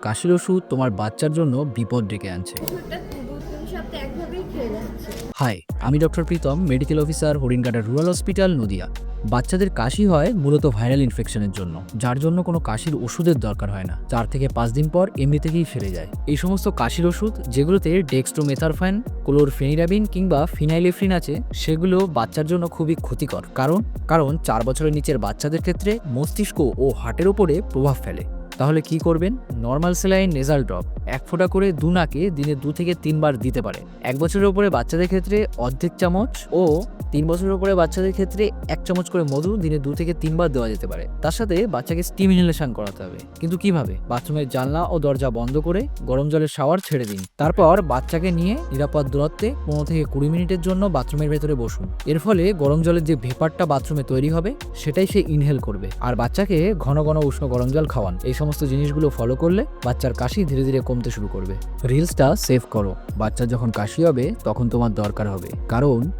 কাশির ওষুধ তোমার বাচ্চার জন্য বিপদ ডেকে আনছে। ওষুধটা ২-৩ সপ্তাহ একভাবেই খেয়ে যাচ্ছি। হাই, আমি doctor Pritam, medical officer, Haringhata rural hospital, Nadia. বাচ্চাদের কাশি হয় মূলত ভাইরাল ইনফেকশনের জন্য, যার জন্য কোনো কাশির ওষুধের দরকার হয় না। 4 থেকে 5 দিন পর এমনি থেকেই সেরে যায়। এই সমস্ত কাশির ওষুধ যেগুলোতে ডেক্সট্রোমেথারফান, ক্লোরফেনিরাবিন কিংবা ফিনাইলেফ্রিন আছে, সেগুলো বাচ্চার জন্য খুবই ক্ষতিকর। কারণ 4 বছরের নিচের বাচ্চাদের ক্ষেত্রে মস্তিষ্ক ও হার্টের ওপরে প্রভাব ফেলে। তাহলে কি করবেন? নর্মাল স্যালাইন নেজাল ড্রপ 1 ফোঁটা করে নাকে দিনে 2 থেকে 3 বার দিতে পারে। 1 বছরের উপরে বাচ্চাদের ক্ষেত্রে অর্ধেক চামচ ও 3 বছরের উপরে বাচ্চাদের ক্ষেত্রে 1 চামচ করে মধু দিনে 2 থেকে 3 বার দেওয়া যেতে পারে। তার সাথে বাচ্চাকে স্টিম ইনহেলেশন করাতে হবে। কিন্তু কিভাবে? বাথরুমের জানলা ও দরজা বন্ধ করে গরম জলের শাওয়ার ছেড়ে দিন। তারপর বাচ্চাকে নিয়ে নিরাপদ দূরত্বে 15 থেকে 20 মিনিটের জন্য বাথরুমের ভেতরে বসুন। এর ফলে গরম জলের যে ভেপারটা বাথরুমে তৈরি হবে, সেটাই সে ইনহেল করবে। আর বাচ্চাকে ঘন ঘন উষ্ণ গরম জল খাওয়ান। এই সমস্ত জিনিসগুলো ফলো করলে বাচ্চার কাশি ধীরে ধীরে কমতে শুরু করবে। রিলসটা সেভ করো। বাচ্চার যখন কাশি হবে তখন তোমার দরকার হবে, কারণ